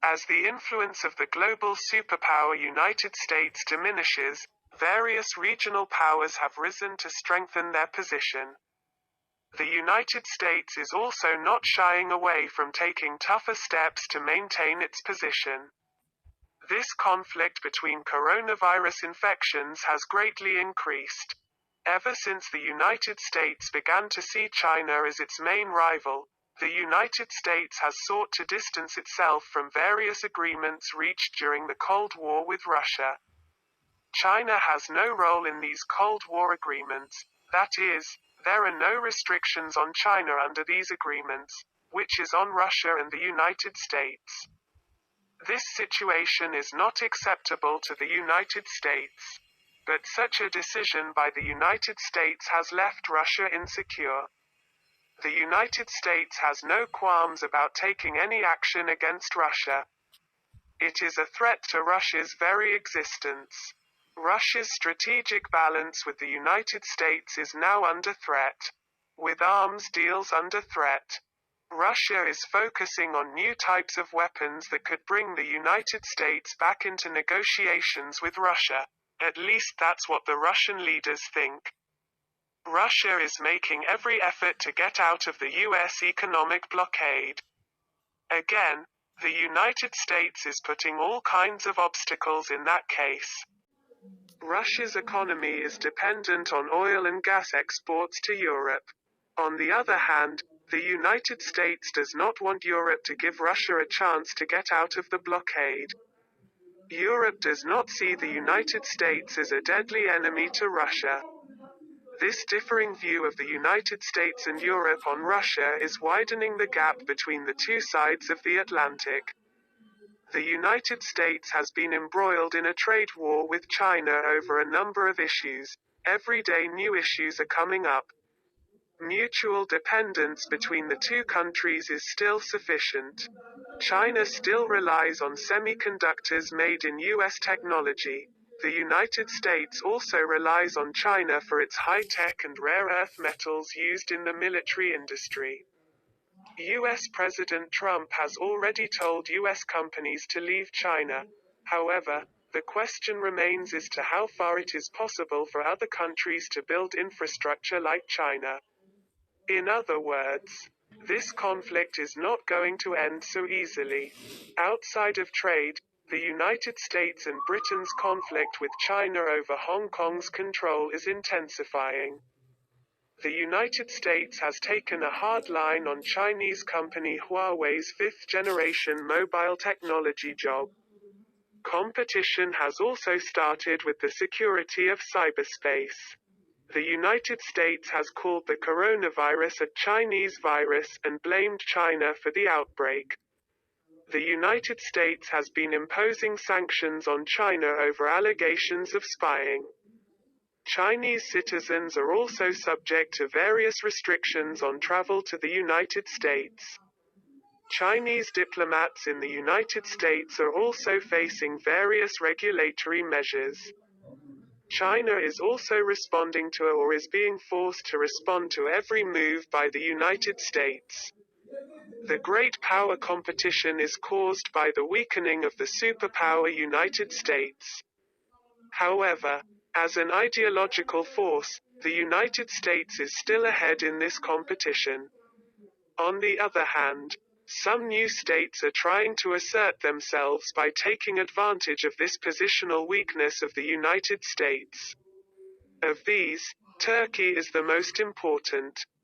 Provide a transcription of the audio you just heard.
As the influence of the global superpower United States diminishes, various regional powers have risen to strengthen their position. The United States is also not shying away from taking tougher steps to maintain its position. This conflict between coronavirus infections has greatly increased. Ever since the United States began to see China as its main rival, the United States has sought to distance itself from various agreements reached during the Cold War with Russia. China has no role in these Cold War agreements, that is, there are no restrictions on China under these agreements, which is on Russia and the United States. This situation is not acceptable to the United States. But such a decision by the United States has left Russia insecure. The United States has no qualms about taking any action against Russia. It is a threat to Russia's very existence. Russia's strategic balance with the United States is now under threat. With arms deals under threat. Russia is focusing on new types of weapons that could bring the United States back into negotiations with Russia. At least that's what the Russian leaders think. Russia is making every effort to get out of the US economic blockade. Again, the United States is putting all kinds of obstacles in that case. Russia's economy is dependent on oil and gas exports to Europe. On the other hand, the United States does not want Europe to give Russia a chance to get out of the blockade. Europe does not see the United States as a deadly enemy to Russia. This differing view of the United States and Europe on Russia is widening the gap between the two sides of the Atlantic. The United States has been embroiled in a trade war with China over a number of issues. Every day new issues are coming up. Mutual dependence between the two countries is still sufficient. China still relies on semiconductors made in US technology. The United States also relies on China for its high-tech and rare earth metals used in the military industry. US President Trump has already told US companies to leave China. However, the question remains as to how far it is possible for other countries to build infrastructure like China. In other words, this conflict is not going to end so easily. Outside of trade, the United States and Britain's conflict with China over Hong Kong's control is intensifying. The United States has taken a hard line on Chinese company Huawei's fifth-generation mobile technology job. Competition has also started with the security of cyberspace. The United States has called the coronavirus a Chinese virus and blamed China for the outbreak. The United States has been imposing sanctions on China over allegations of spying. Chinese citizens are also subject to various restrictions on travel to the United States. Chinese diplomats in the United States are also facing various regulatory measures. China is also responding to or is being forced to respond to every move by the United States. The great power competition is caused by the weakening of the superpower United States. However, as an ideological force, the United States is still ahead in this competition. On the other hand, some new states are trying to assert themselves by taking advantage of this positional weakness of the United States. Of these, Turkey is the most important.